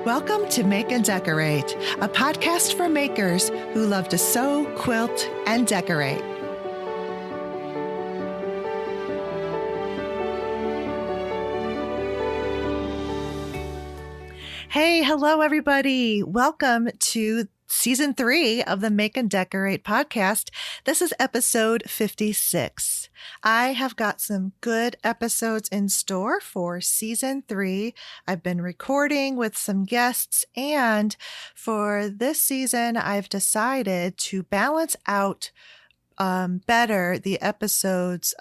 Welcome to Make and Decorate, a podcast for makers who love to sew, quilt, and decorate. Hey, hello, everybody. Welcome to Season 3 of the Make and Decorate podcast. This is episode 56. I have got some good episodes in store for Season 3. I've been recording with some guests, and for this season, I've decided to balance out better the episodes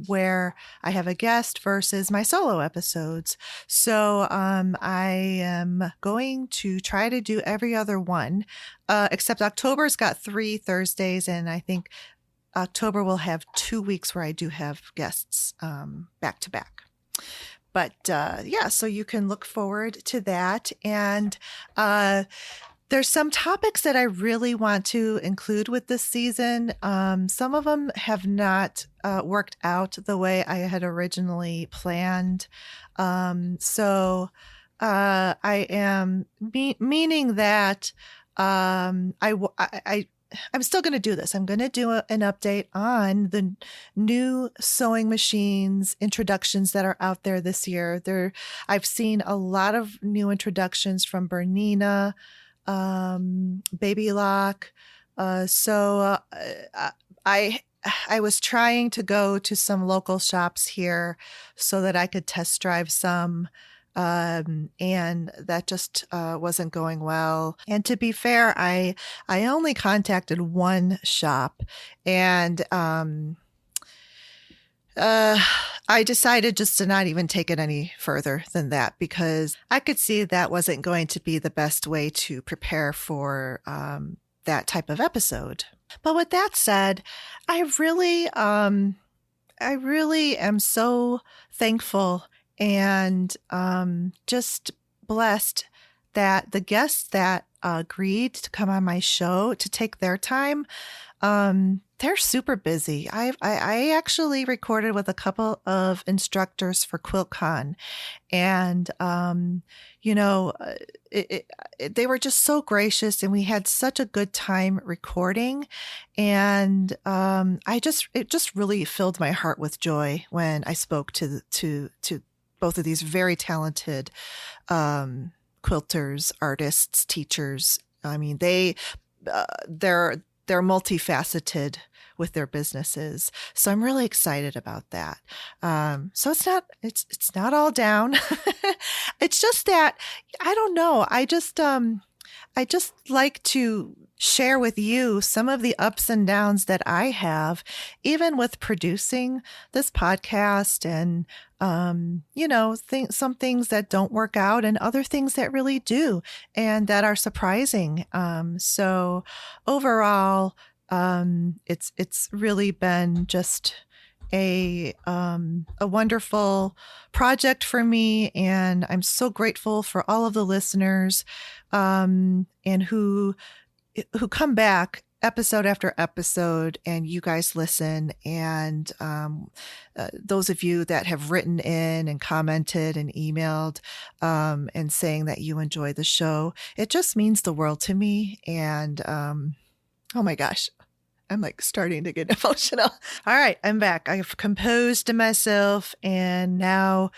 where I have a guest versus my solo episodes. So I am going to try to do every other one, except October's got 3 Thursdays, and I think October will have 2 weeks where I do have guests back to back. But so you can look forward to that. And there's some topics that I really want to include with this season. Some of them have not worked out the way I had originally planned. So I am meaning that I'm still going to do this. I'm going to do an update on the new sewing machines introductions that are out there this year. I've seen a lot of new introductions from Bernina, Baby Lock. So I was trying to go to some local shops here so that I could test drive some, and that just wasn't going well. And to be fair, I only contacted one shop, and I decided just to not even take it any further than that, because I could see that wasn't going to be the best way to prepare for that type of episode. But with that said, I really am so thankful and just blessed that the guests that agreed to come on my show to take their time, they're super busy. I actually recorded with a couple of instructors for QuiltCon, and they were just so gracious, and we had such a good time recording, and it just really filled my heart with joy when I spoke to both of these very talented quilters, artists, teachers. I mean, they're multifaceted with their businesses. So I'm really excited about that. So it's not all down. It's just that, I don't know. I just like to share with you some of the ups and downs that I have, even with producing this podcast, and, some things that don't work out and other things that really do and that are surprising. So overall, it's really been just a wonderful project for me, and I'm so grateful for all of the listeners and who come back episode after episode, and you guys listen, and those of you that have written in and commented and emailed and saying that you enjoy the show. It just means the world to me. And oh my gosh, I'm like starting to get emotional. All right, I'm back. I've composed myself, and now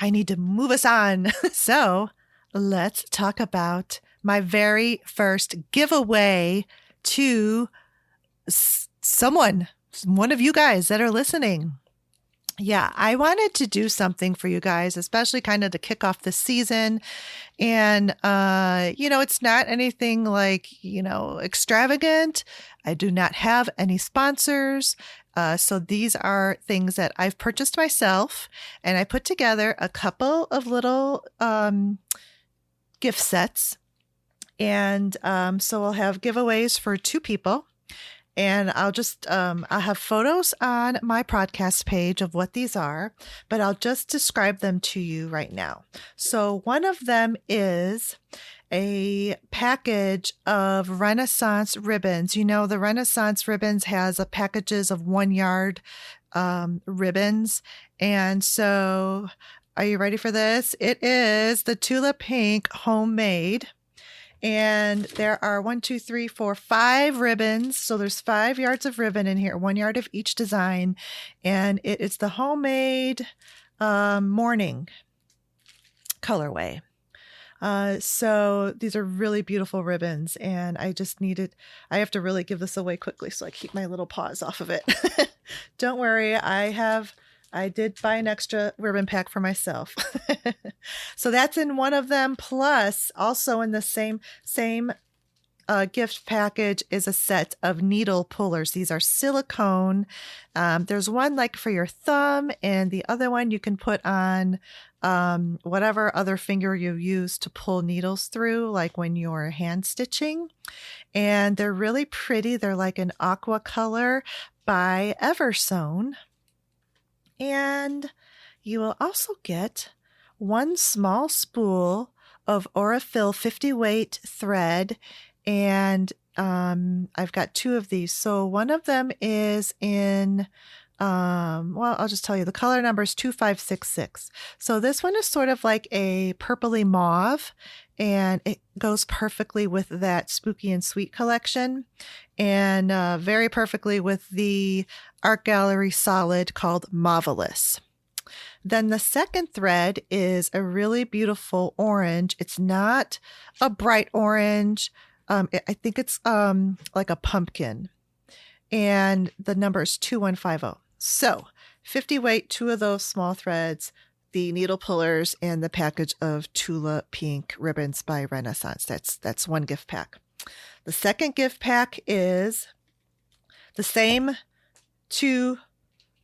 I need to move us on. So let's talk about my very first giveaway to one of you guys that are listening. Yeah, I wanted to do something for you guys, especially kind of to kick off the season. And, it's not anything like, extravagant. I do not have any sponsors. So these are things that I've purchased myself, and I put together a couple of little gift sets. And so I'll have giveaways for 2 people. And I'll have photos on my podcast page of what these are, but I'll just describe them to you right now. So one of them is a package of Renaissance ribbons. The Renaissance ribbons has packages of 1 yard ribbons. And so Are you ready for this? It is the Tula Pink homemade. And there are 5 ribbons. So there's 5 yards of ribbon in here, 1 yard of each design. And it's the homemade morning colorway. So these are really beautiful ribbons, and I have to really give this away quickly so I keep my little paws off of it. Don't worry, I did buy an extra ribbon pack for myself. So that's in one of them, plus also in the same gift package is a set of needle pullers. These are silicone. There's one like for your thumb, and the other one you can put on whatever other finger you use to pull needles through, like when you're hand stitching. And they're really pretty. They're like an aqua color by Eversewn. And you will also get 1 small spool of Aurifil 50 weight thread. And I've got 2 of these. So one of them is in, I'll just tell you, the color number is 2566. So this one is sort of like a purpley mauve, and it goes perfectly with that Spooky and Sweet collection, and very perfectly with the Art Gallery solid called Marvelous. Then the second thread is a really beautiful orange. It's not a bright orange. I think it's like a pumpkin, and the number is 2150. So 50 weight, 2 of those small threads, the needle pullers, and the package of Tula Pink ribbons by Renaissance. That's one gift pack. The second gift pack is the same 2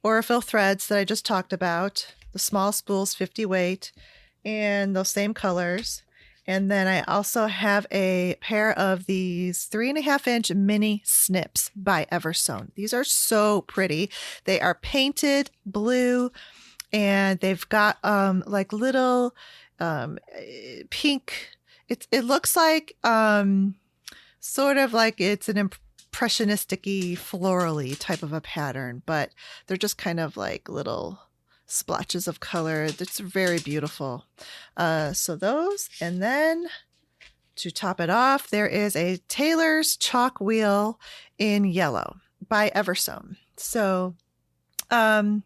Aurifil threads that I just talked about, the small spools, 50 weight, and those same colors. And then I also have a pair of these 3.5-inch mini snips by Eversewn. These are so pretty. They are painted blue, and they've got like little pink. It looks like sort of like it's an impressionistic-y, florally type of a pattern, but they're just kind of like little splotches of color. It's very beautiful. So those, and then to top it off, there is a Taylor's chalk wheel in yellow by Eversewn. So I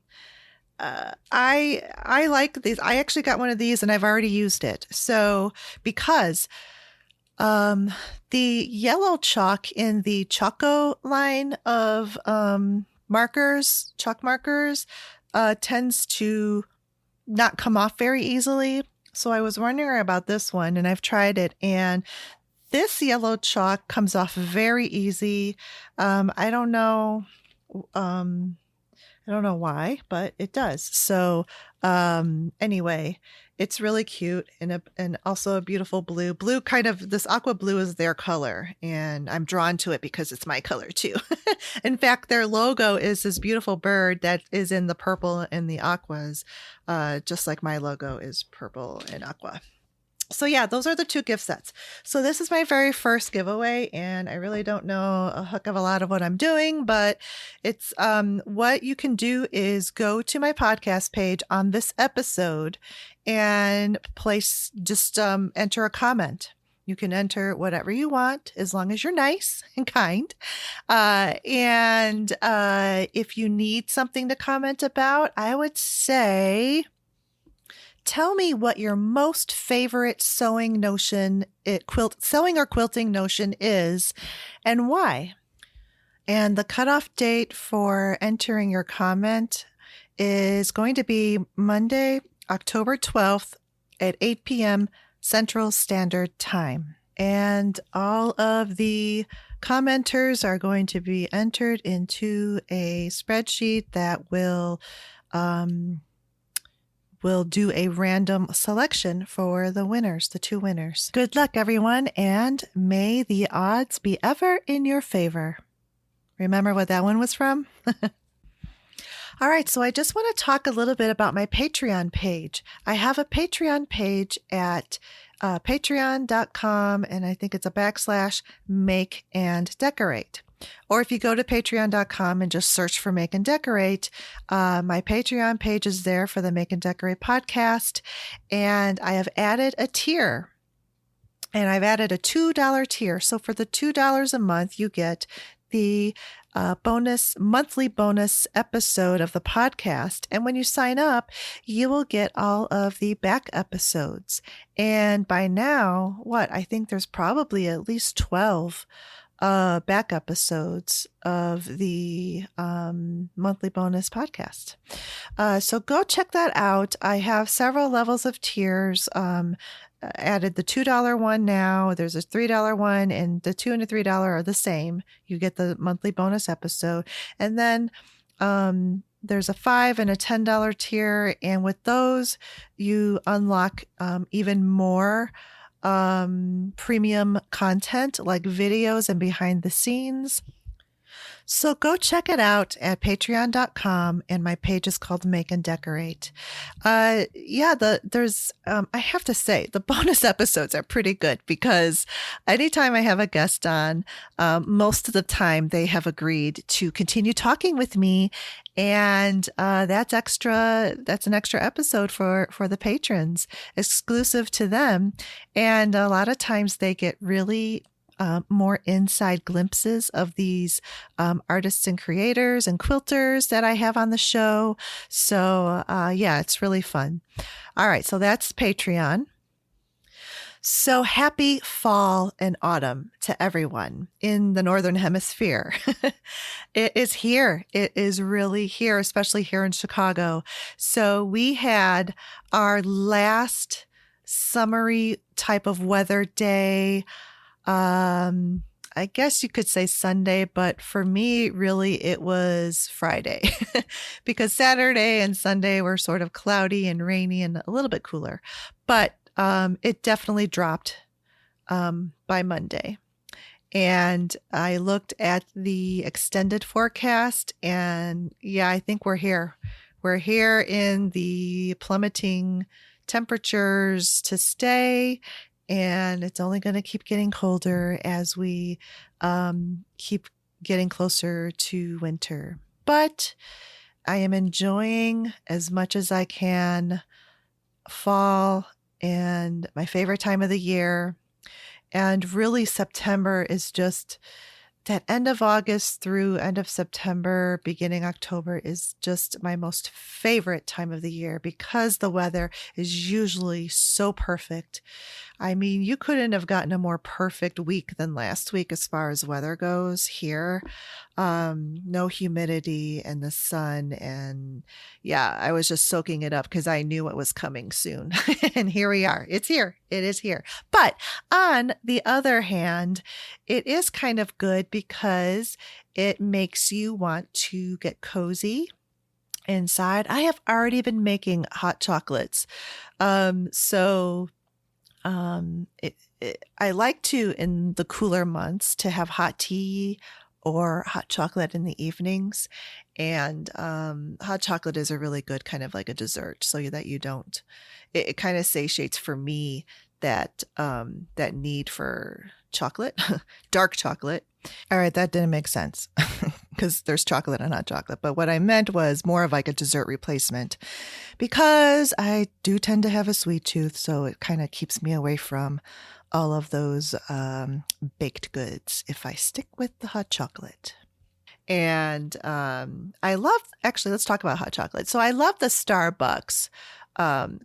like these. I actually got one of these and I've already used it. So because the yellow chalk in the Choco line of chalk markers, tends to not come off very easily. So I was wondering about this one, and I've tried it, and this yellow chalk comes off very easy. I don't know why, but it does. So anyway, it's really cute, and also a beautiful blue. Blue, kind of, this aqua blue is their color, and I'm drawn to it because it's my color too. In fact, their logo is this beautiful bird that is in the purple and the aquas, just like my logo is purple and aqua. So yeah, those are the 2 gift sets. So this is my very first giveaway, and I really don't know a hook of a lot of what I'm doing, but it's what you can do is go to my podcast page on this episode and enter a comment. You can enter whatever you want as long as you're nice and kind. And if you need something to comment about, I would say, tell me what your most favorite sewing or quilting notion is and why. And the cutoff date for entering your comment is going to be Monday, October 12th at 8 p.m. Central Standard Time. And all of the commenters are going to be entered into a spreadsheet that will do a random selection for the winners, the 2 winners. Good luck, everyone, and may the odds be ever in your favor. Remember what that one was from? All right, so I just want to talk a little bit about my Patreon page. I have a Patreon page at patreon.com, and I think it's a /make and decorate. Or if you go to patreon.com and just search for Make and Decorate, my Patreon page is there for the Make and Decorate podcast. And I have added a tier. And I've added a $2 tier. So for the $2 a month, you get the monthly bonus episode of the podcast. And when you sign up, you will get all of the back episodes. And by now, I think there's probably at least 12 back episodes of the monthly bonus podcast. So go check that out. I have several levels of tiers. Added the $2 one now. There's a $3 one, and the $2 and the $3 are the same. You get the monthly bonus episode. And then there's a $5 and a $10 tier. And with those, you unlock even more premium content like videos and behind the scenes. So go check it out at patreon.com, and my page is called Make and Decorate. I have to say the bonus episodes are pretty good because anytime I have a guest on, most of the time they have agreed to continue talking with me. And that's an extra episode for the patrons, exclusive to them. And a lot of times they get really more inside glimpses of these artists and creators and quilters that I have on the show. So it's really fun. All right, so that's Patreon. So happy fall and autumn to everyone in the Northern Hemisphere. It is here. It is really here, especially here in Chicago. So we had our last summery type of weather day. I guess you could say Sunday, but for me, really, it was Friday because Saturday and Sunday were sort of cloudy and rainy and a little bit cooler, but it definitely dropped by Monday. And I looked at the extended forecast, and I think we're here. We're here in the plummeting temperatures to stay. And it's only going to keep getting colder as we keep getting closer to winter. But I am enjoying as much as I can fall and my favorite time of the year. And really September is just that end of August through end of September, beginning October is just my most favorite time of the year because the weather is usually so perfect. I mean, you couldn't have gotten a more perfect week than last week as far as weather goes here. No humidity and the sun. And I was just soaking it up because I knew it was coming soon. And here we are. It's here. It is here. But on the other hand, it is kind of good because it makes you want to get cozy inside. I have already been making hot chocolates. I like to, in the cooler months, to have hot tea or hot chocolate in the evenings. And hot chocolate is a really good kind of like a dessert so that you don't, it kind of satiates for me that need for chocolate, dark chocolate. All right, that didn't make sense because there's chocolate and hot chocolate. But what I meant was more of like a dessert replacement because I do tend to have a sweet tooth. So it kind of keeps me away from all of those baked goods if I stick with the hot chocolate. And let's talk about hot chocolate. So I love the Starbucks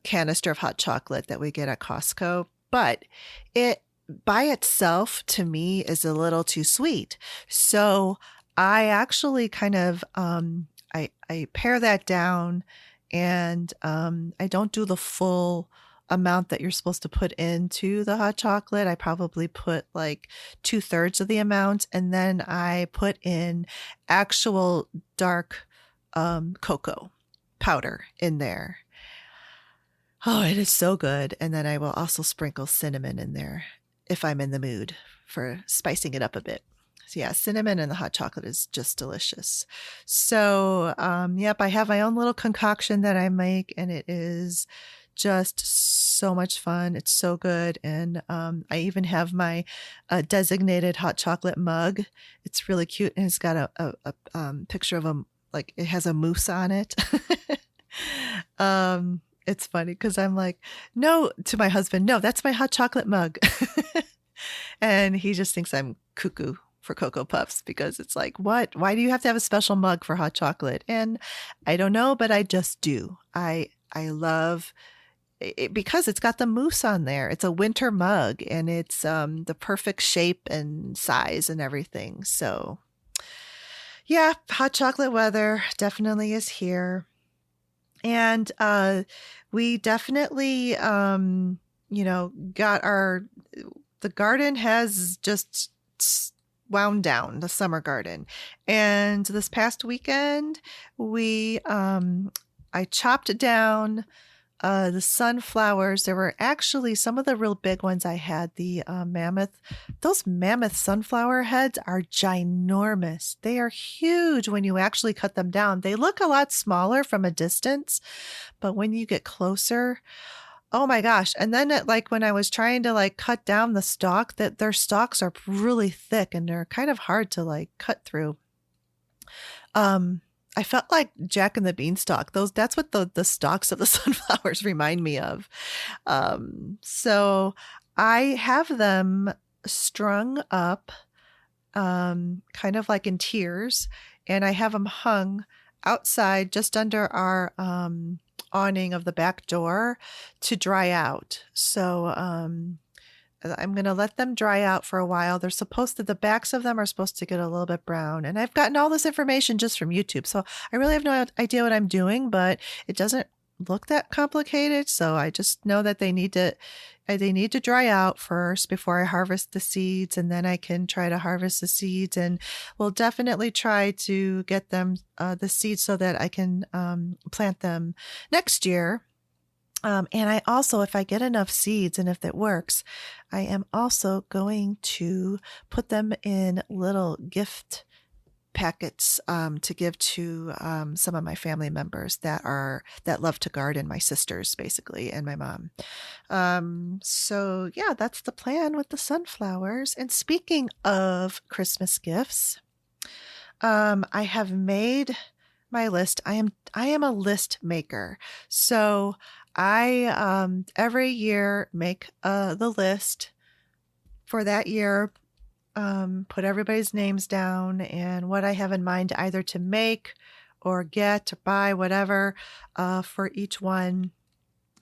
canister of hot chocolate that we get at Costco, but it by itself to me is a little too sweet. So I actually kind of, I pare that down and I don't do the full amount that you're supposed to put into the hot chocolate. I probably put like 2/3 of the amount, and then I put in actual dark cocoa powder in there. Oh, it is so good. And then I will also sprinkle cinnamon in there if I'm in the mood for spicing it up a bit. So cinnamon and the hot chocolate is just delicious. So, I have my own little concoction that I make, and it is just so much fun. It's so good. And I even have my designated hot chocolate mug. It's really cute. And it's got a picture of like it has a moose on it. It's funny because I'm like, no, to my husband, no, that's my hot chocolate mug. And he just thinks I'm cuckoo for Cocoa Puffs because it's like, what? Why do you have to have a special mug for hot chocolate? And I don't know, but I just do. I love it because it's got the moose on there. It's a winter mug and it's the perfect shape and size and everything. So yeah, hot chocolate weather definitely is here. And we definitely, got the garden has just wound down, the summer garden. And this past weekend, I chopped down the sunflowers. There were actually some of the real big ones I had, those mammoth sunflower heads are ginormous. They are huge when you actually cut them down. They look a lot smaller from a distance, but when you get closer, oh my gosh. And then when I was trying to cut down the stalk, that their stalks are really thick and they're kind of hard to cut through. I felt like Jack and the Beanstalk. That's what the stalks of the sunflowers remind me of. So I have them strung up, kind of like in tiers, and I have them hung outside just under our awning of the back door to dry out. So I'm going to let them dry out for a while. The backs of them are supposed to get a little bit brown. And I've gotten all this information just from YouTube. So I really have no idea what I'm doing, but it doesn't look that complicated. So I just know that they need to dry out first before I harvest the seeds. And then I can try to harvest the seeds, and we'll definitely try to get them, the seeds, so that I can plant them next year. And I also, if I get enough seeds and if it works, I am also going to put them in little gift packets to give to some of my family members that love to garden, my sisters basically, and my mom. So yeah, that's the plan with the sunflowers. And speaking of Christmas gifts, I have made my list. I am a list maker. So I every year make the list for that year, put everybody's names down and what I have in mind either to make or get or buy, whatever, for each one.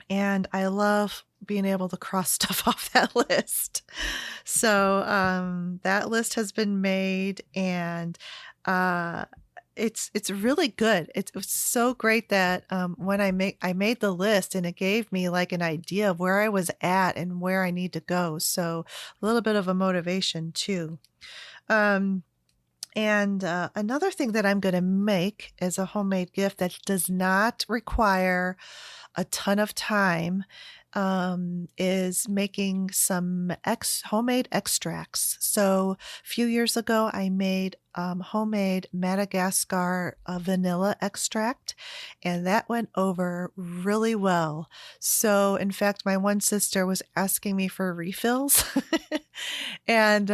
And I love being able to cross stuff off that list. So that list has been made, and it's really good. It was so great that when I made the list, and it gave me an idea of where I was at and where I need to go. So a little bit of a motivation too. And another thing that I'm going to make as a homemade gift that does not require a ton of time is making some homemade extracts. So a few years ago, I made homemade Madagascar vanilla extract, and that went over really well. So in fact, my one sister was asking me for refills and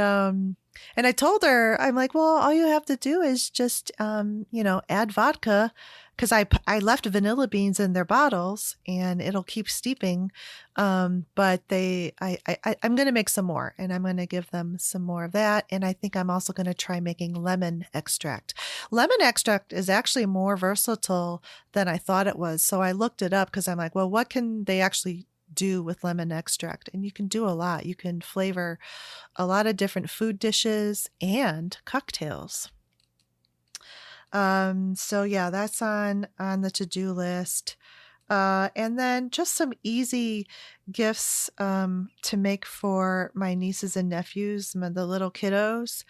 I told her, I'm like, well, all you have to do is just, add vodka, because I left vanilla beans in their bottles and it'll keep steeping. But I'm going to make some more, and I'm going to give them some more of that. And I think I'm also going to try making lemon extract. Lemon extract is actually more versatile than I thought it was. So I looked it up because I'm like, well, what can they actually do with lemon extract? And you can do a lot. You can flavor a lot of different food dishes and cocktails. So yeah, that's on the to-do list. And then just some easy gifts to make for my nieces and nephews, the little kiddos.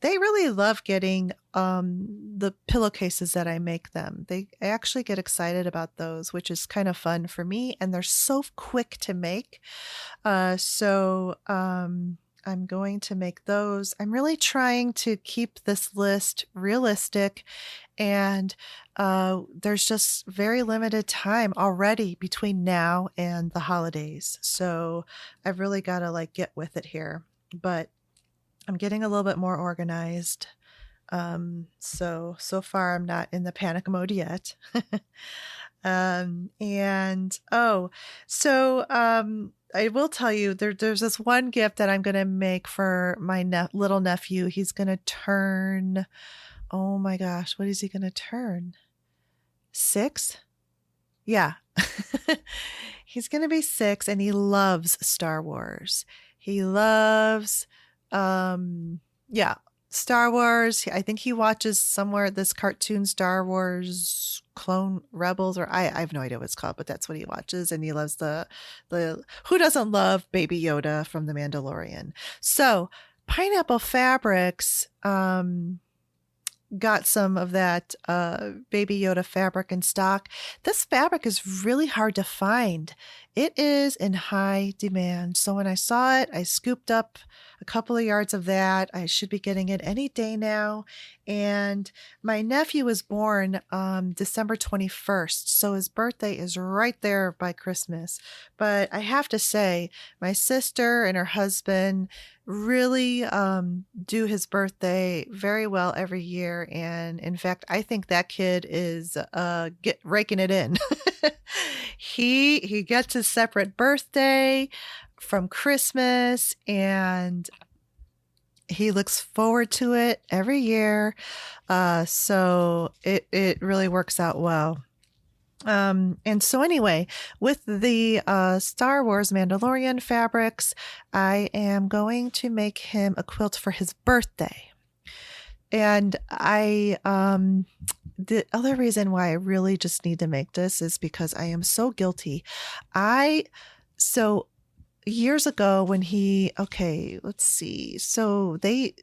They really love getting the pillowcases that I make them. They actually get excited about those, which is kind of fun for me. And they're so quick to make. So I'm going to make those. I'm really trying to keep this list realistic And there's just very limited time already between now and the holidays. So I've really got to like get with it here. But I'm getting a little bit more organized. So far I'm not in the panic mode yet. And I will tell you there's this one gift that I'm going to make for my little nephew. He's going to turn, oh my gosh, what is he going to turn? 6? Yeah. He's going to be 6 and he loves Star Wars. He loves, yeah, Star Wars. I think he watches somewhere this cartoon Star Wars Clone Rebels, or I have no idea what it's called, but that's what he watches. And he loves the who doesn't love Baby Yoda from The Mandalorian? So Pineapple Fabrics got some of that Baby Yoda fabric in stock. This fabric is really hard to find. It is in high demand. So when I saw it, I scooped up a couple of yards of that. I should be getting it any day now. And my nephew was born December 21st. So his birthday is right there by Christmas. But I have to say, my sister and her husband really do his birthday very well every year. And in fact, I think that kid is raking it in. He gets his separate birthday from Christmas, and he looks forward to it every year. So it really works out well. And so anyway, with the Star Wars Mandalorian fabrics, I am going to make him a quilt for his birthday. And the other reason why I really just need to make this is because I am so guilty. So years ago when let's see. So they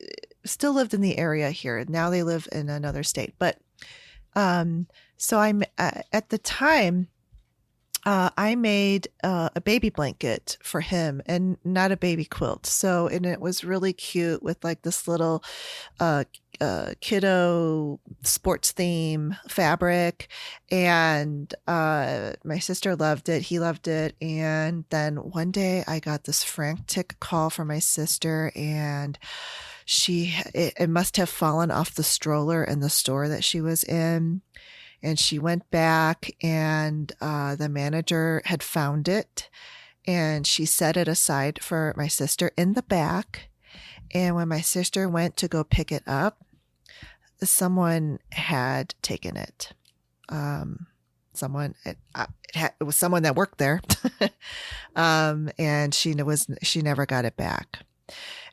still lived in the area here. Now they live in another state. But so I'm at the time, I made a baby blanket for him and not a baby quilt. So, and it was really cute with like this little kiddo sports theme fabric. And my sister loved it. He loved it. And then one day I got this frantic call from my sister, and it must have fallen off the stroller in the store that she was in. And she went back, and the manager had found it, and she set it aside for my sister in the back. And when my sister went to go pick it up, someone had taken it. It was someone that worked there, and she never got it back.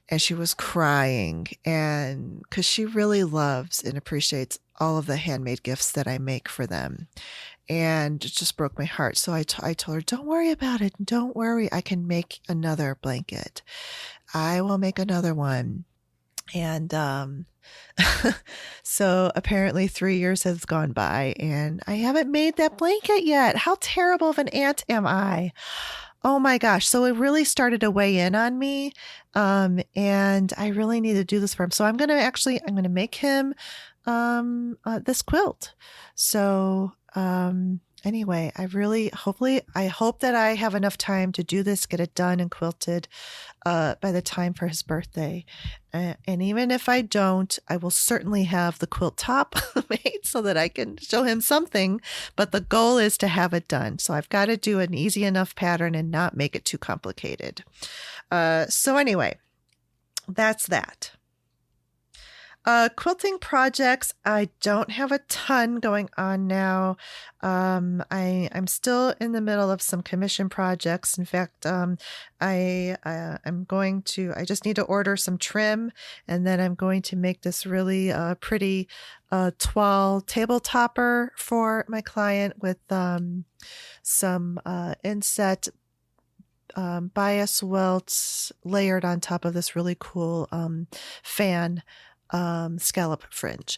And she was crying, and because she really loves and appreciates all of the handmade gifts that I make for them. And it just broke my heart. So I told her, don't worry about it. Don't worry. I can make another blanket. I will make another one. And so apparently 3 years has gone by, and I haven't made that blanket yet. How terrible of an aunt am I? Oh my gosh. So it really started to weigh in on me. And I really need to do this for him. So I'm going to make him, this quilt. So, anyway, I hope that I have enough time to do this, get it done and quilted, by the time for his birthday. And even if I don't, I will certainly have the quilt top made so that I can show him something. But the goal is to have it done. So I've got to do an easy enough pattern and not make it too complicated. So anyway, that's that. Quilting projects, I don't have a ton going on now. I'm still in the middle of some commission projects. In fact, I just need to order some trim, and then I'm going to make this really pretty toile table topper for my client with some inset bias welts layered on top of this really cool fan scallop fringe.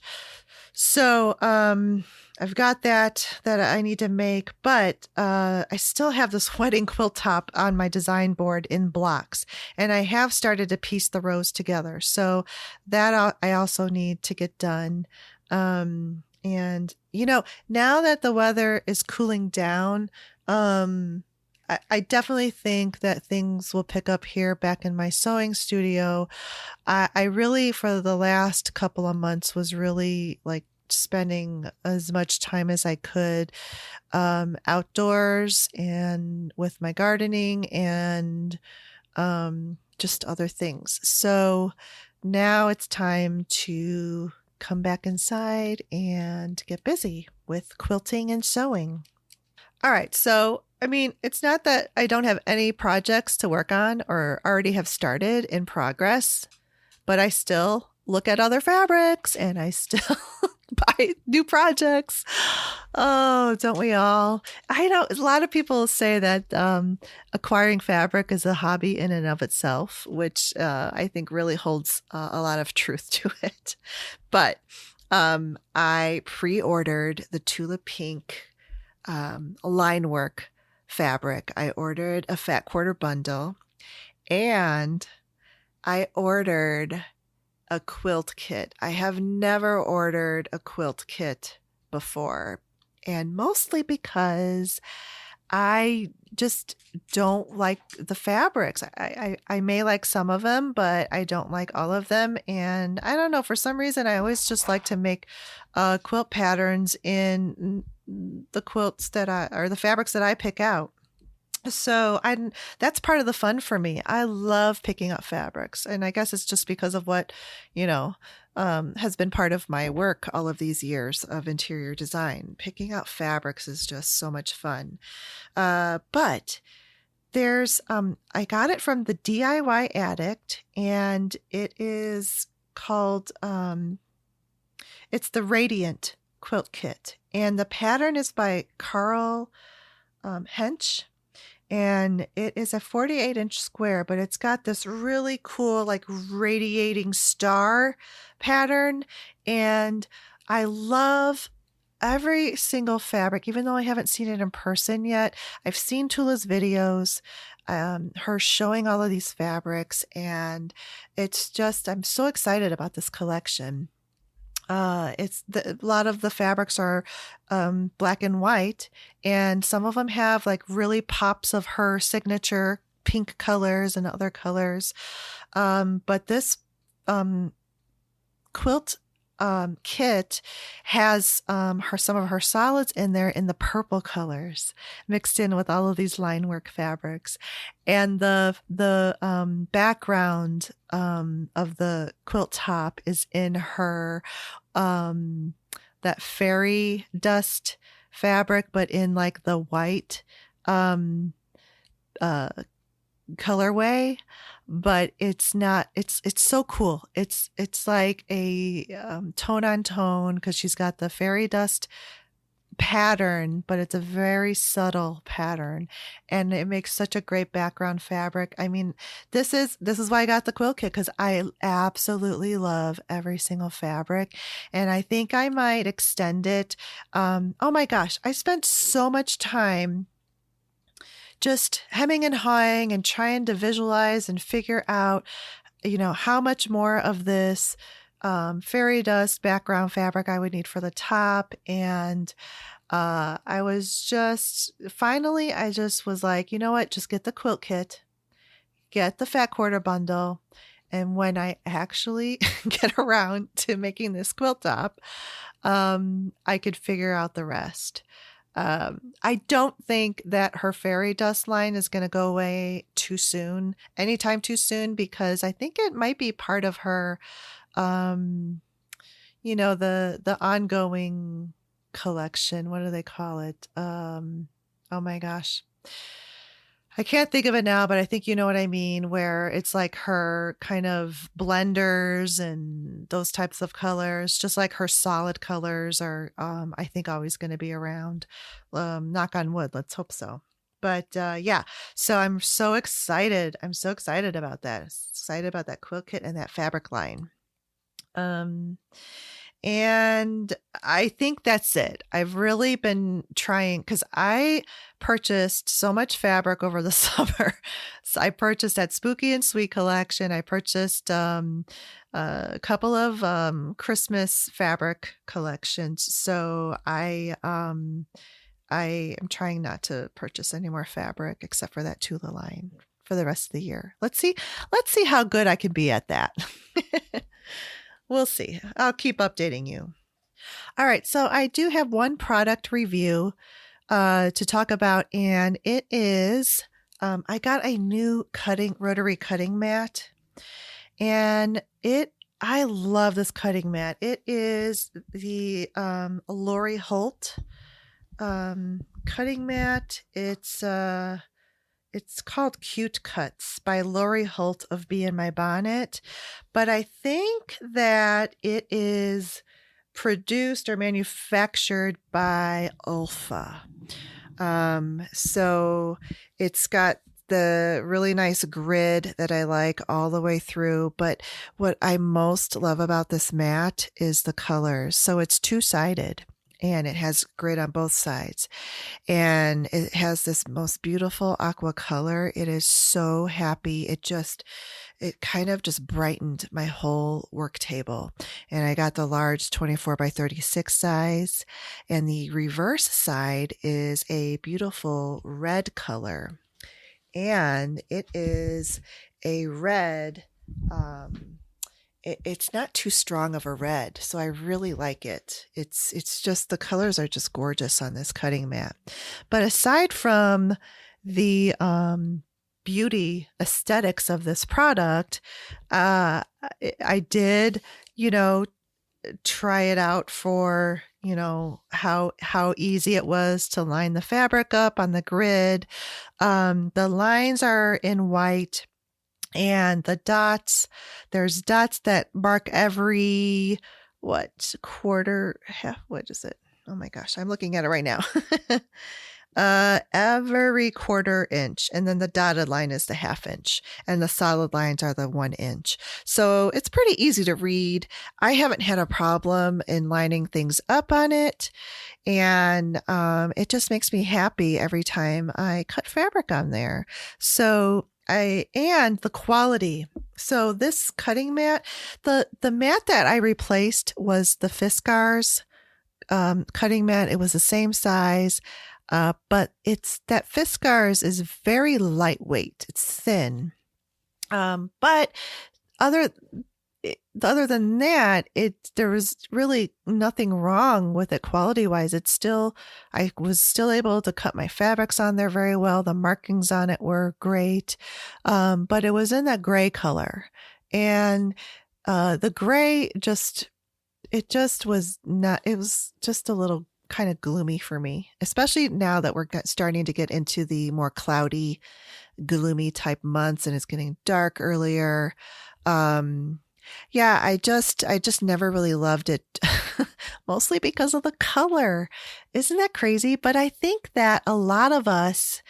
So I've got that I need to make, but I still have this wedding quilt top on my design board in blocks, and I have started to piece the rows together. So that I also need to get done. And, now that the weather is cooling down, I definitely think that things will pick up here back in my sewing studio. I really, for the last couple of months, was really like spending as much time as I could outdoors and with my gardening and just other things. So now it's time to come back inside and get busy with quilting and sewing. All right. So, it's not that I don't have any projects to work on or already have started in progress, but I still look at other fabrics and I still buy new projects. Oh, don't we all? I know a lot of people say that acquiring fabric is a hobby in and of itself, which I think really holds a lot of truth to it. But I pre-ordered the Tula Pink Linework fabric. I ordered a fat quarter bundle and I ordered a quilt kit. I have never ordered a quilt kit before, and mostly because I just don't like the fabrics. I may like some of them, but I don't like all of them. And I don't know, for some reason, I always just like to make quilt patterns in the quilts or the fabrics that I pick out. So that's part of the fun for me. I love picking up fabrics. And I guess it's just because of what, has been part of my work all of these years of interior design. Picking out fabrics is just so much fun. But there's, I got it from the DIY Addict, and it is called, it's the Radiant Quilt Kit. And the pattern is by Carl Hentsch. And it is a 48-inch square, but it's got this really cool, like radiating star pattern. And I love every single fabric, even though I haven't seen it in person yet. I've seen Tula's videos, her showing all of these fabrics. And it's just, I'm so excited about this collection. A lot of the fabrics are black and white, and some of them have like really pops of her signature pink colors and other colors. But this quilt kit has some of her solids in there in the purple colors mixed in with all of these Linework fabrics, and the background of the quilt top is in her that fairy dust fabric, but in like the white colorway. But it's not, it's so cool. It's like a tone on tone, because she's got the fairy dust pattern, but it's a very subtle pattern, and it makes such a great background fabric. This is why I got the quilt kit, because I absolutely love every single fabric, and I think I might extend it. Oh my gosh, I spent so much time just hemming and hawing and trying to visualize and figure out, how much more of this fairy dust background fabric I would need for the top. And I just was like, you know what, just get the quilt kit, get the fat quarter bundle. And when I actually get around to making this quilt top, I could figure out the rest. I don't think that her fairy dust line is going to go away anytime too soon, because I think it might be part of her, the ongoing collection. What do they call it? Oh my gosh. I can't think of it now, but I think you know what I mean, where it's like her kind of blenders and those types of colors, just like her solid colors are, I think, always going to be around. Knock on wood. Let's hope so. But yeah, so I'm so excited. I'm so excited about that. Excited about that quilt kit and that fabric line. And I think that's it. I've really been trying because I purchased so much fabric over the summer. So I purchased that Spooky and Sweet collection. I purchased a couple of Christmas fabric collections. So I am trying not to purchase any more fabric except for that Tula line for the rest of the year. Let's see how good I can be at that. We'll see. I'll keep updating you. All right. So I do have one product review to talk about, and it is I got a new rotary cutting mat, and I love this cutting mat. It is the Lori Holt cutting mat. It's called Cute Cuts by Lori Holt of Bee in My Bonnet, but I think that it is produced or manufactured by Ulfa. So it's got the really nice grid that I like all the way through, but what I most love about this mat is the colors. So it's two-sided. And it has grid on both sides. And it has this most beautiful aqua color. It is so happy. It kind of just brightened my whole work table. And I got the large 24 by 36 size. And the reverse side is a beautiful red color. And it is a red, it's not too strong of a red, so I really like it. It's just the colors are just gorgeous on this cutting mat. But aside from the beauty aesthetics of this product, I did, try it out for, how easy it was to line the fabric up on the grid. The lines are in white. And the dots, there's dots that mark every, quarter, half, what is it? Oh my gosh, I'm looking at it right now. Every quarter inch. And then the dotted line is the half inch. And the solid lines are the 1 inch. So it's pretty easy to read. I haven't had a problem in lining things up on it. And it just makes me happy every time I cut fabric on there. So and the quality. So this cutting mat, the mat that I replaced was the Fiskars cutting mat. It was the same size, but that Fiskars is very lightweight. It's thin. But other than that, there was really nothing wrong with it quality wise. I was still able to cut my fabrics on there very well. The markings on it were great. But it was in that gray color, and the gray it was just a little kind of gloomy for me, especially now that we're starting to get into the more cloudy, gloomy type months, and it's getting dark earlier. Yeah, I just never really loved it, mostly because of the color. Isn't that crazy? But I think that a lot of us,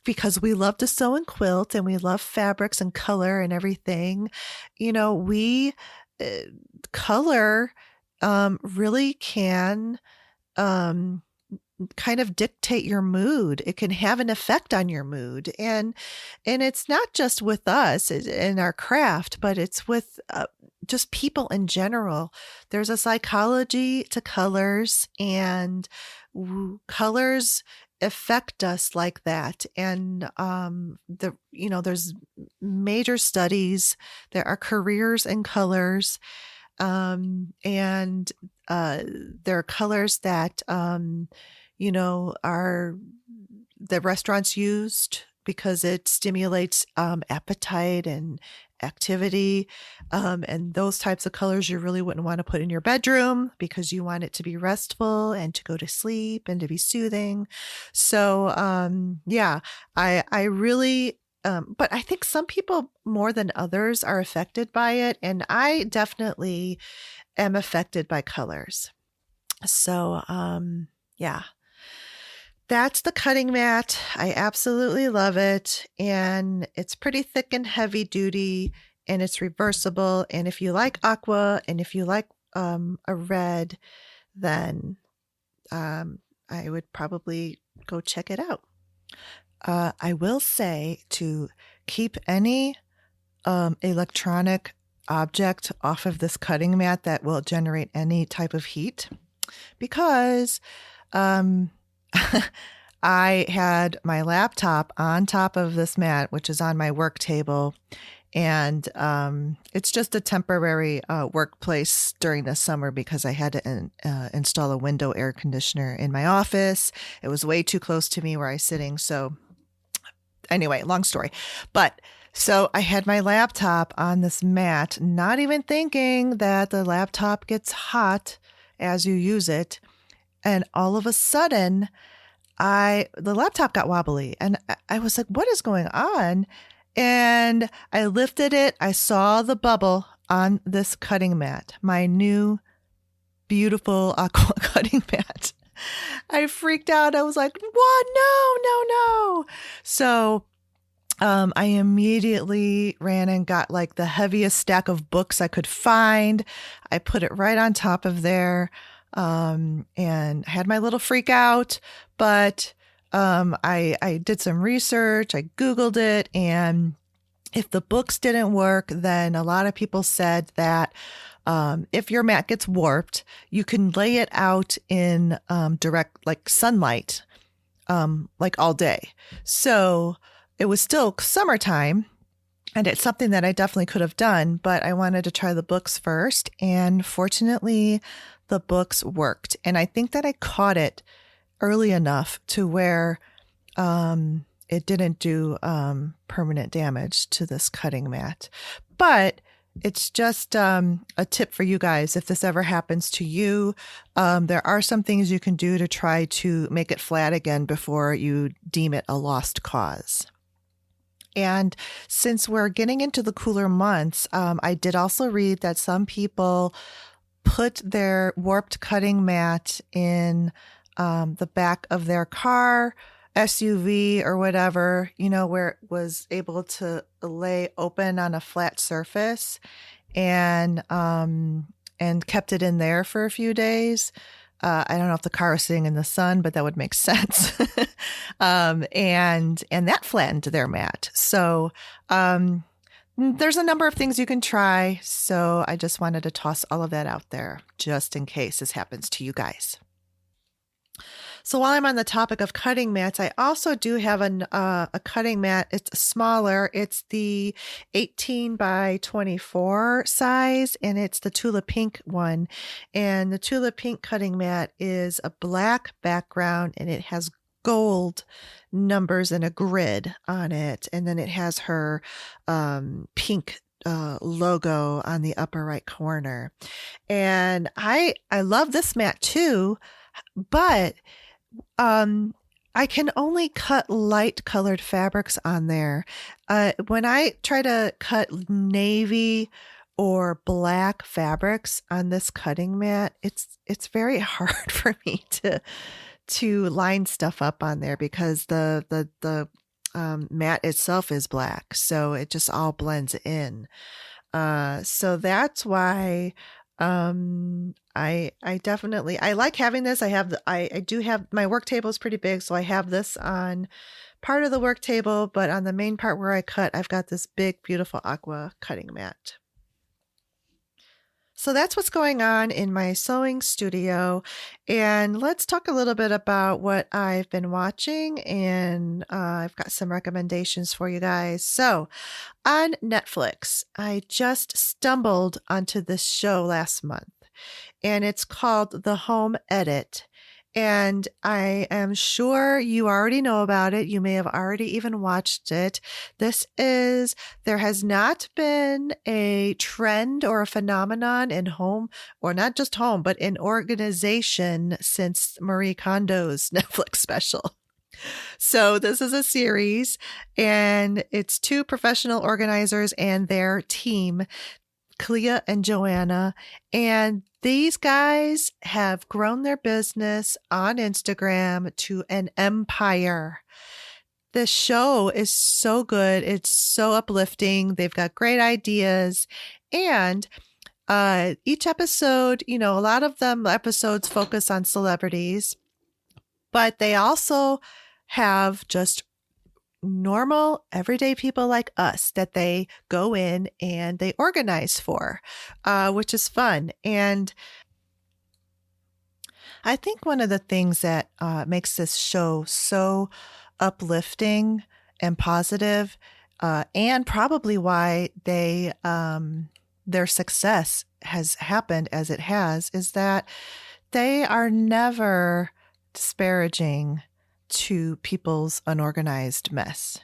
because we love to sew and quilt and we love fabrics and color and everything, we color really can kind of dictate your mood. It can have an effect on your mood. And it's not just with us in our craft, but it's with just people in general. There's a psychology to colors, and colors affect us like that. And there's major studies. There are careers in colors. And there are colors that are the restaurants used because it stimulates appetite and activity. And those types of colors you really wouldn't want to put in your bedroom because you want it to be restful and to go to sleep and to be soothing. So, I really, but I think some people more than others are affected by it. And I definitely am affected by colors. So, that's the cutting mat. I absolutely love it. And it's pretty thick and heavy duty, and it's reversible. And if you like aqua and if you like a red, then I would probably go check it out. I will say to keep any electronic object off of this cutting mat that will generate any type of heat, because I had my laptop on top of this mat, which is on my work table, and it's just a temporary workplace during the summer because I had to install a window air conditioner in my office. It was way too close to me where I was sitting. So anyway, long story. But so I had my laptop on this mat, not even thinking that the laptop gets hot as you use it. And all of a sudden, the laptop got wobbly, and I was like, what is going on? And I lifted it. I saw the bubble on this cutting mat, my new beautiful aqua cutting mat. I freaked out. I was like, what? No. So I immediately ran and got like the heaviest stack of books I could find. I put it right on top of there, and had my little freak out. But I did some research. I Googled it. And if the books didn't work, then a lot of people said that if your mat gets warped, you can lay it out in direct like sunlight, like all day. So it was still summertime, and it's something that I definitely could have done, but I wanted to try the books first. And fortunately, the books worked. And I think that I caught it early enough to where it didn't do permanent damage to this cutting mat. But it's just a tip for you guys. If this ever happens to you, there are some things you can do to try to make it flat again before you deem it a lost cause. And since we're getting into the cooler months, I did also read that some people put their warped cutting mat in the back of their car, SUV, or whatever, where it was able to lay open on a flat surface, and kept it in there for a few days. I don't know if the car was sitting in the sun, but that would make sense. And that flattened their mat. So there's a number of things you can try. So I just wanted to toss all of that out there just in case this happens to you guys. So while I'm on the topic of cutting mats, I also do have a cutting mat. It's smaller. It's the 18 by 24 size, and it's the Tula Pink one. And the Tula Pink cutting mat is a black background, and it has gold numbers and a grid on it. And then it has her pink logo on the upper right corner. And I love this mat too, but I can only cut light colored fabrics on there. When I try to cut navy or black fabrics on this cutting mat, it's very hard for me to line stuff up on there because the mat itself is black, so it just all blends in. So that's why I definitely, I like having this. I do have, my work table is pretty big, so I have this on part of the work table, but on the main part where I cut, I've got this big, beautiful aqua cutting mat. So that's what's going on in my sewing studio. And let's talk a little bit about what I've been watching. And I've got some recommendations for you guys. So on Netflix, I just stumbled onto this show last month, and it's called The Home Edit. And I am sure you already know about it. You may have already even watched it. There has not been a trend or a phenomenon in home, or not just home, but in organization since Marie Kondo's Netflix special. So this is a series, and it's two professional organizers and their team, Clea and Joanna, and these guys have grown their business on Instagram to an empire. The show is so good. It's so uplifting. They've got great ideas. And Each episode, a lot of them episodes focus on celebrities, but they also have just normal, everyday people like us that they go in and they organize for, which is fun. And I think one of the things that makes this show so uplifting and positive, and probably why their success has happened as it has, is that they are never disparaging to people's unorganized mess.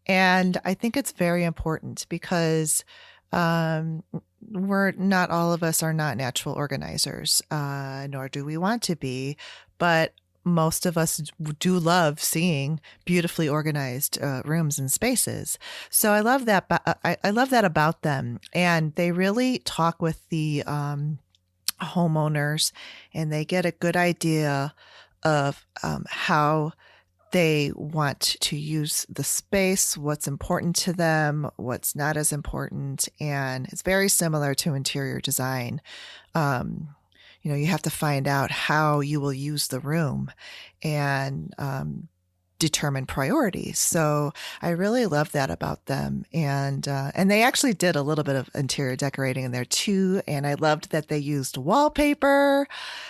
And I think it's very important because not all of us are not natural organizers, nor do we want to be, but most of us do love seeing beautifully organized rooms and spaces. So I love that. I love that about them. And they really talk with the homeowners, and they get a good idea of how they want to use the space, what's important to them, what's not as important. And it's very similar to interior design. You have to find out how you will use the room and determine priorities. So I really love that about them. And they actually did a little bit of interior decorating in there too. And I loved that they used wallpaper.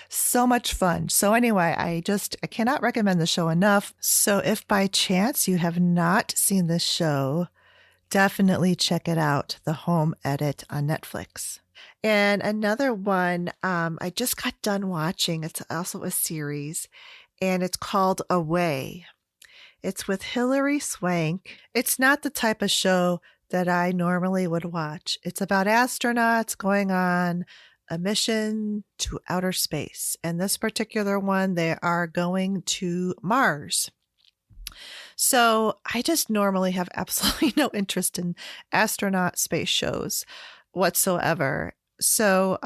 So much fun. So anyway, I cannot recommend the show enough. So if by chance you have not seen this show, definitely check it out. The Home Edit on Netflix. And another one I just got done watching. It's also a series, and it's called Away. It's with Hilary Swank. It's not the type of show that I normally would watch. It's about astronauts going on a mission to outer space. And this particular one, they are going to Mars. So I just normally have absolutely no interest in astronaut space shows whatsoever. So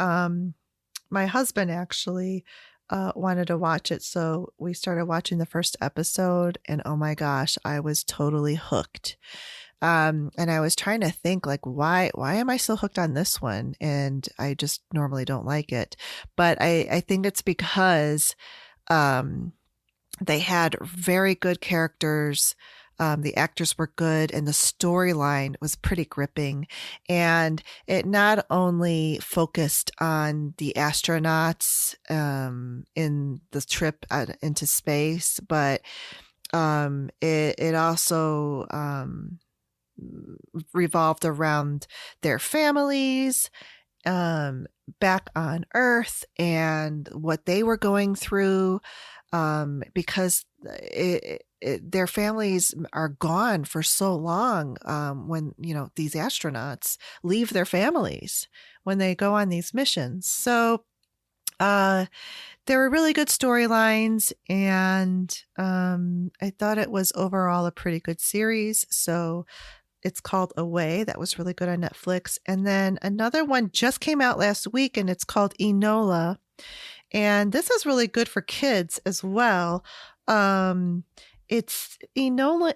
my husband actually wanted to watch it. So we started watching the first episode, and oh my gosh, I was totally hooked. And I was trying to think, like, why am I so hooked on this one? And I just normally don't like it. But I think it's because they had very good characters. The actors were good, and the storyline was pretty gripping. And it not only focused on the astronauts in the trip into space, but it also revolved around their families back on Earth and what they were going through, because their families are gone for so long when these astronauts leave their families when they go on these missions. So there were really good storylines, and I thought it was overall a pretty good series. So it's called Away. That was really good on Netflix. And then another one just came out last week, and it's called Enola. And this is really good for kids as well. Enola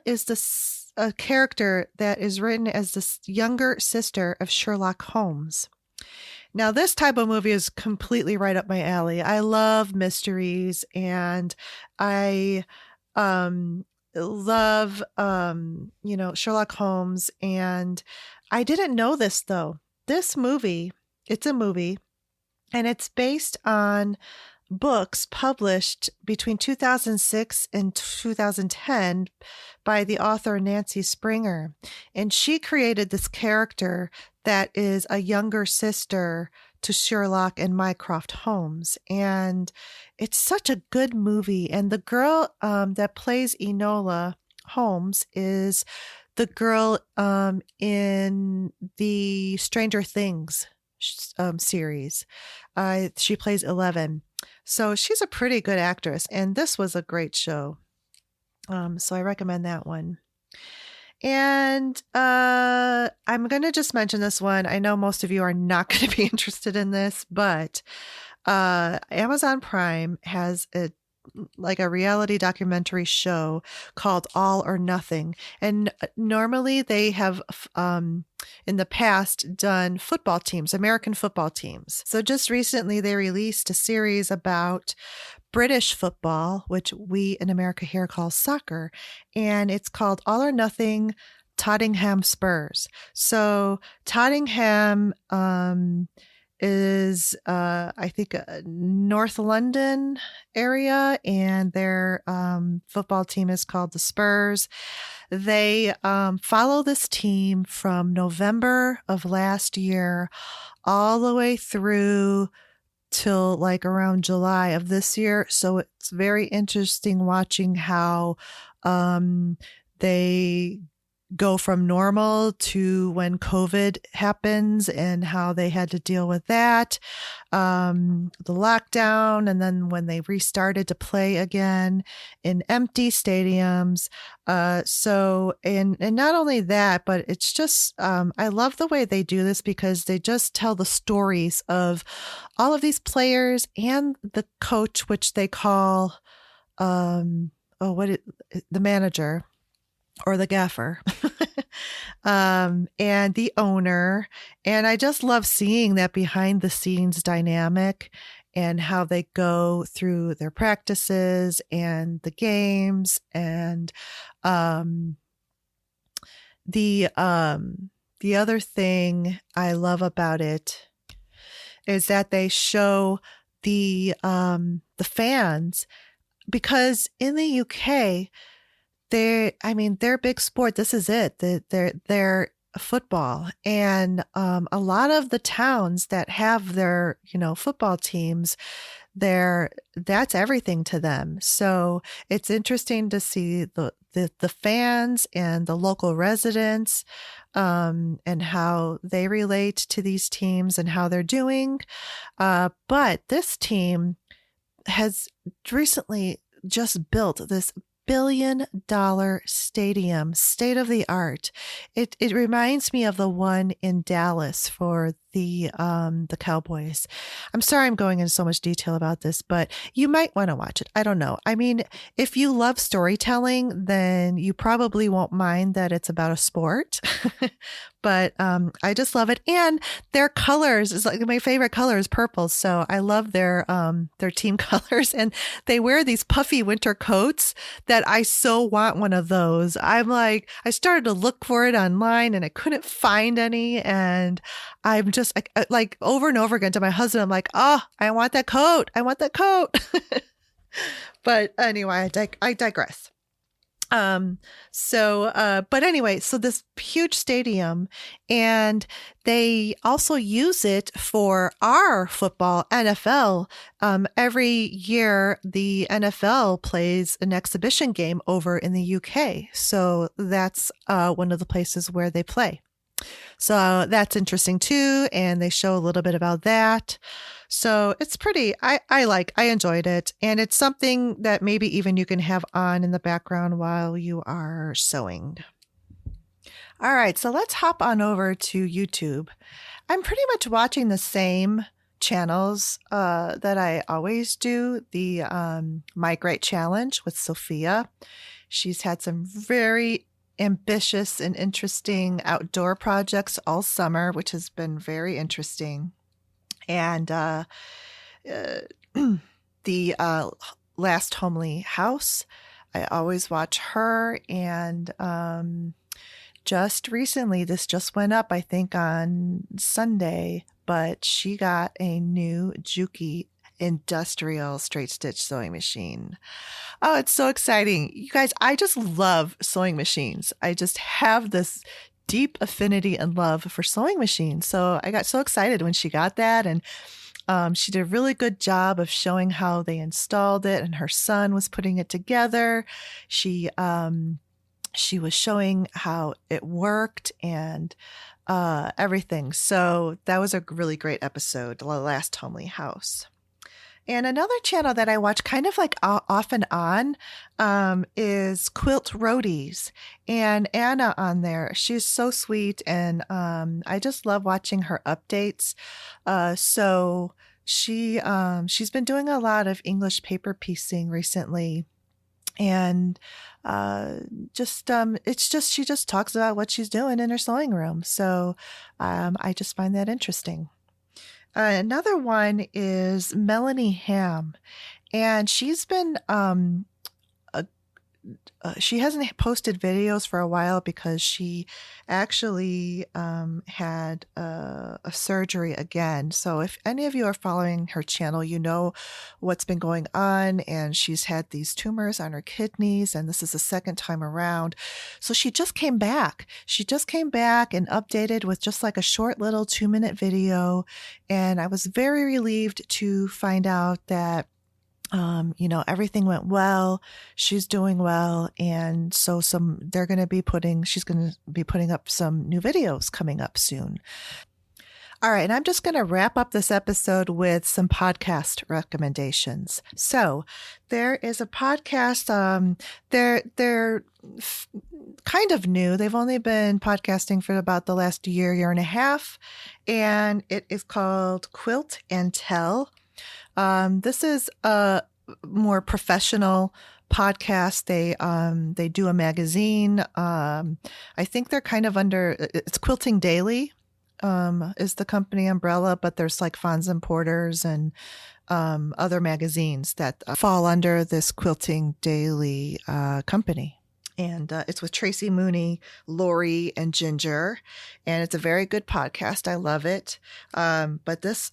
is a character that is written as the younger sister of Sherlock Holmes. Now, this type of movie is completely right up my alley. I love mysteries, and I love Sherlock Holmes. And I didn't know this, though. This movie, it's a movie, and it's based on books published between 2006 and 2010 by the author Nancy Springer. And she created this character that is a younger sister to Sherlock and Mycroft Holmes. And it's such a good movie. And the girl that plays Enola Holmes is the girl in the Stranger Things series. She plays 11. So she's a pretty good actress, and this was a great show. So I recommend that one. And I'm going to just mention this one. I know most of you are not going to be interested in this, but Amazon Prime has a like a reality documentary show called All or Nothing. And normally they have in the past done football teams, American football teams. So just recently they released a series about British football, which we in America here call soccer, and it's called All or Nothing Tottenham Spurs. So Tottenham is I think North London area, and their football team is called the Spurs. They follow this team from November of last year all the way through till like around July of this year. So it's very interesting watching how they go from normal to when COVID happens and how they had to deal with that, the lockdown, and then when they restarted to play again in empty stadiums. So not only that, but it's just, I love the way they do this because they just tell the stories of all of these players and the coach, which they call, the manager or the gaffer, and the owner. And I just love seeing that behind the scenes dynamic and how they go through their practices and the games. And the other thing I love about it is that they show the fans, because in the UK, their big sport, this is it. They're football. And a lot of the towns that have their, football teams, that's everything to them. So it's interesting to see the fans and the local residents, and how they relate to these teams and how they're doing. But this team has recently just built this $1 billion stadium, state of the art. It reminds me of the one in Dallas for the Cowboys. I'm sorry I'm going into so much detail about this, but you might want to watch it. I don't know. I mean, if you love storytelling, then you probably won't mind that it's about a sport. But I just love it. And their colors is like my favorite color is purple. So I love their team colors, and they wear these puffy winter coats that I so want one of those. I'm like, I started to look for it online and I couldn't find any. And I'm just like over and over again to my husband, I'm like, oh, I want that coat. I want that coat. But anyway, I digress. But anyway, so this huge stadium, and they also use it for our football, NFL. Every year the NFL plays an exhibition game over in the UK. So that's, one of the places where they play. So that's interesting too. And they show a little bit about that. So it's pretty, I enjoyed it. And it's something that maybe even you can have on in the background while you are sewing. All right. So let's hop on over to YouTube. I'm pretty much watching the same channels that I always do. The My Great Challenge with Sophia. She's had some very ambitious and interesting outdoor projects all summer, which has been very interesting. And the Last Homely House, I always watch her. And just recently, this just went up, I think on Sunday, but she got a new Juki industrial straight stitch sewing machine. Oh, it's so exciting. You guys, I just love sewing machines. I just have this deep affinity and love for sewing machines. So I got so excited when she got that, and she did a really good job of showing how they installed it, and her son was putting it together. She was showing how it worked and everything. So that was a really great episode, The Last Homely House. And another channel that I watch kind of like off and on is Quilt Roadies, and Anna on there. She's so sweet, and I just love watching her updates. So she's been doing a lot of English paper piecing recently. And she just talks about what she's doing in her sewing room. So I just find that interesting. Another one is Melanie Ham, and she's been she hasn't posted videos for a while because she actually had a surgery again. So if any of you are following her channel, you know what's been going on, and she's had these tumors on her kidneys, and this is the second time around. So she just came back. She just came back and updated with just like a short little 2-minute video. And I was very relieved to find out that everything went well. She's doing well. And so she's going to be putting up some new videos coming up soon. All right. And I'm just going to wrap up this episode with some podcast recommendations. So there is a podcast. They're kind of new. They've only been podcasting for about the last year and a half. And it is called Quilt and Tell. This is a more professional podcast. They do a magazine. I think they're kind of it's Quilting Daily, is the company umbrella, but there's like Fons and Porters and other magazines that fall under this Quilting Daily company. And it's with Tracy Mooney, Lori, and Ginger. And it's a very good podcast. I love it. But this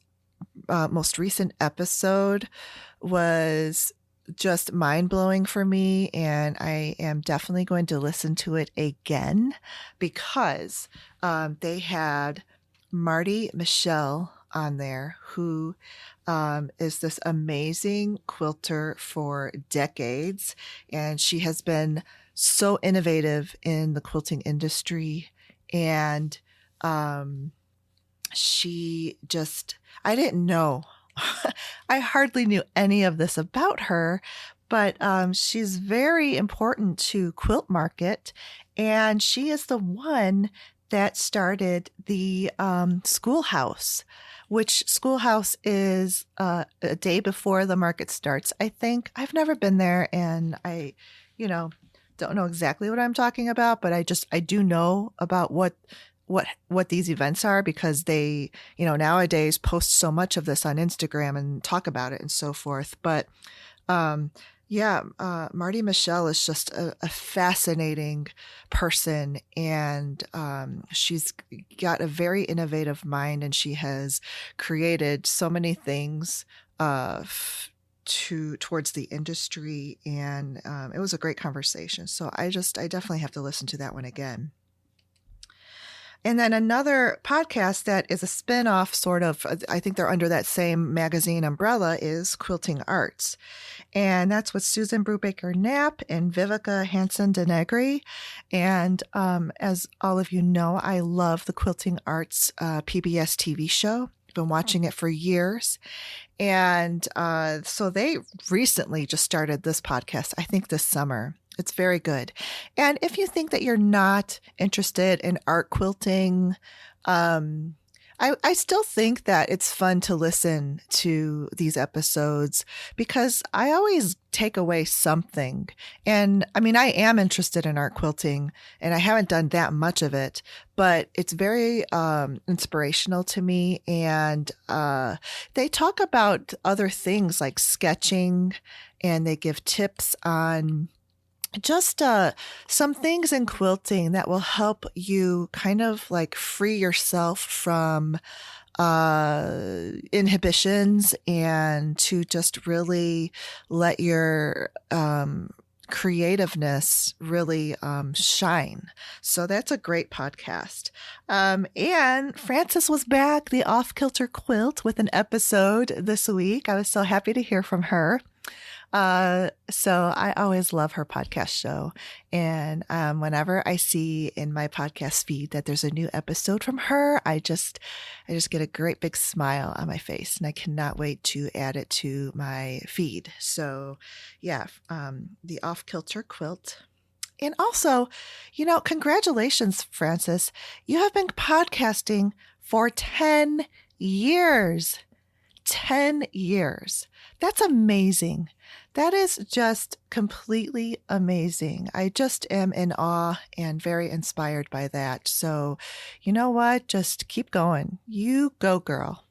most recent episode was just mind-blowing for me, and I am definitely going to listen to it again because they had Marty Michelle on there, who is this amazing quilter for decades, and she has been so innovative in the quilting industry. And I didn't know. I hardly knew any of this about her, but she's very important to Quilt Market, and she is the one that started the schoolhouse, which schoolhouse is a day before the market starts, I think. I've never been there, and I, don't know exactly what I'm talking about, but I do know about what these events are, because they, nowadays post so much of this on Instagram and talk about it and so forth. But Marty Michelle is just a fascinating person, and she's got a very innovative mind, and she has created so many things towards the industry, and it was a great conversation. So I definitely have to listen to that one again. And then another podcast that is a spin-off, sort of, I think they're under that same magazine umbrella, is Quilting Arts. And that's with Susan Brubaker Knapp and Vivica Hansen-Denegri. And as all of you know, I love the Quilting Arts PBS TV show. I've been watching it for years. And so they recently just started this podcast, I think this summer. It's very good. And if you think that you're not interested in art quilting, I still think that it's fun to listen to these episodes, because I always take away something. And I mean, I am interested in art quilting, and I haven't done that much of it, but it's very inspirational to me. And they talk about other things like sketching, and they give tips on just some things in quilting that will help you kind of like free yourself from inhibitions, and to just really let your creativeness really shine. So that's a great podcast. And Frances was back, the Off-Kilter Quilt, with an episode this week. I was so happy to hear from her. So I always love her podcast show. And whenever I see in my podcast feed that there's a new episode from her, I just get a great big smile on my face, and I cannot wait to add it to my feed. So yeah, the Off-Kilter Quilt. And also, congratulations, Frances. You have been podcasting for 10 years. 10 years. That's amazing. That is just completely amazing. I just am in awe and very inspired by that. So, you know what? Just keep going. You go, girl.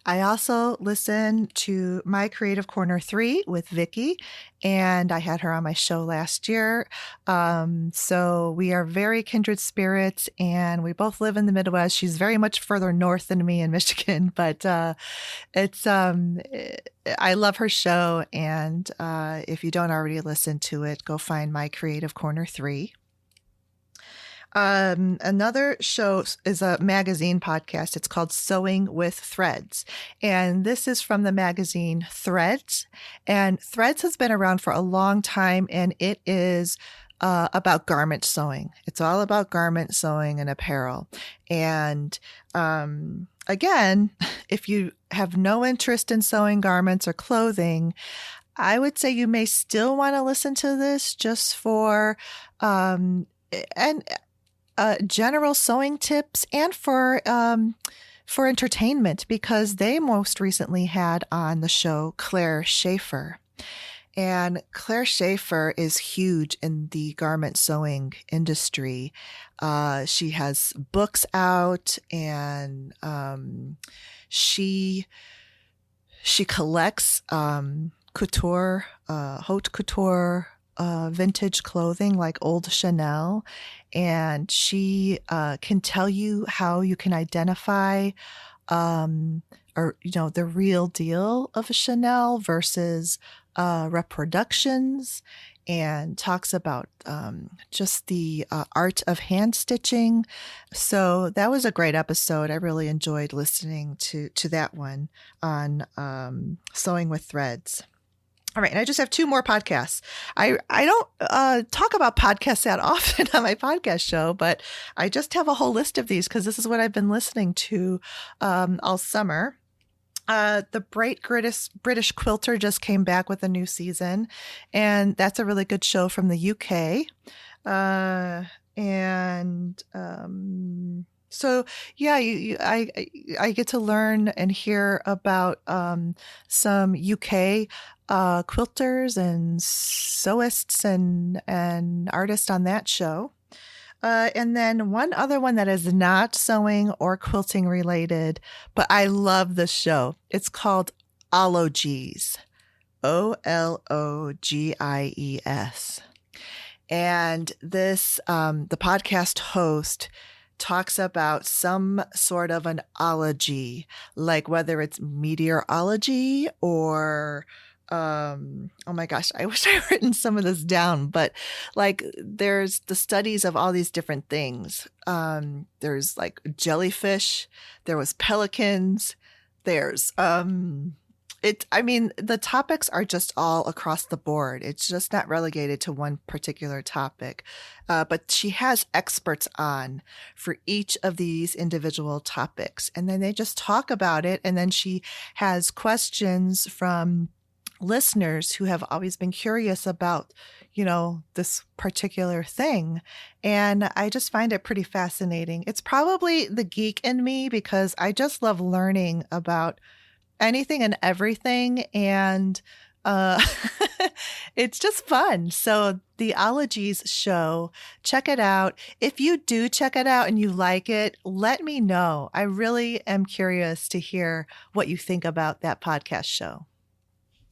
I also listened to My Creative Corner 3 with Vicky, and I had her on my show last year. So we are very kindred spirits, and we both live in the Midwest. She's very much further north than me in Michigan, but I love her show. And if you don't already listen to it, go find My Creative Corner 3. Another show is a magazine podcast. It's called Sewing with Threads. And this is from the magazine Threads. And Threads has been around for a long time, and it is about garment sewing. It's all about garment sewing and apparel. And again, if you have no interest in sewing garments or clothing, I would say you may still want to listen to this just for general sewing tips and for entertainment, because they most recently had on the show Claire Schaefer. And Claire Schaefer is huge in the garment sewing industry. She has books out, and she collects couture, haute couture, vintage clothing like old Chanel, and she can tell you how you can identify the real deal of a Chanel versus reproductions, and talks about just the art of hand stitching. So that was a great episode. I really enjoyed listening to that one on Sewing with Threads. All right. And I just have two more podcasts. I don't talk about podcasts that often on my podcast show, but I just have a whole list of these because this is what I've been listening to all summer. The Bright British Quilter just came back with a new season, and that's a really good show from the UK. So yeah, I get to learn and hear about some UK quilters and sewists and artists on that show. And then one other one that is not sewing or quilting related, but I love this show. It's called Ologies, Ologies. And this, the podcast host talks about some sort of an ology, like whether it's meteorology or oh my gosh, I wish I had written some of this down, but like there's the studies of all these different things. There's like jellyfish, there was pelicans, there's the topics are just all across the board. It's just not relegated to one particular topic. But she has experts on for each of these individual topics. And then they just talk about it. And then she has questions from listeners who have always been curious about, this particular thing. And I just find it pretty fascinating. It's probably the geek in me because I just love learning about anything and everything. And it's just fun. So the Ologies show, check it out. If you do check it out and you like it, let me know. I really am curious to hear what you think about that podcast show.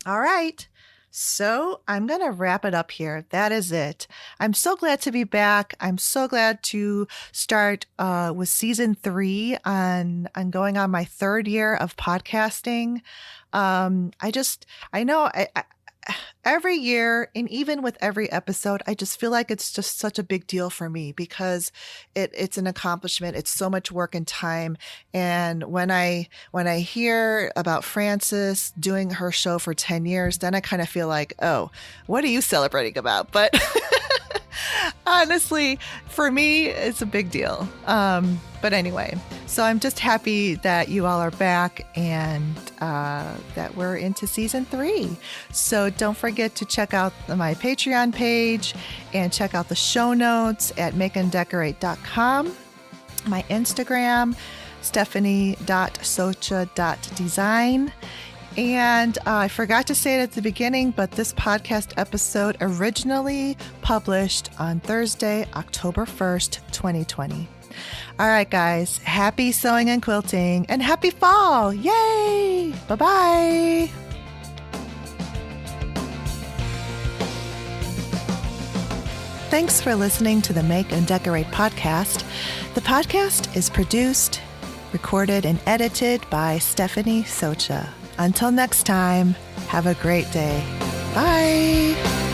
All right. So I'm going to wrap it up here. That is it. I'm so glad to be back. I'm so glad to start with season 3 on going on my 3rd year of podcasting. Every year, and even with every episode, I just feel like it's just such a big deal for me because it's an accomplishment. It's so much work and time. And when I hear about Frances doing her show for 10 years, then I kind of feel like, oh, what are you celebrating about? But honestly, for me, it's a big deal. But anyway, so I'm just happy that you all are back and that we're into season 3. So don't forget to check out my Patreon page and check out the show notes at makeanddecorate.com, my Instagram. stephanie.socha.design. And I forgot to say it at the beginning, but this podcast episode originally published on Thursday, October 1st, 2020. All right, guys, happy sewing and quilting and happy fall. Yay! Bye-bye. Thanks for listening to the Make and Decorate podcast. The podcast is produced, recorded, and edited by Stephanie Socha. Until next time, have a great day. Bye.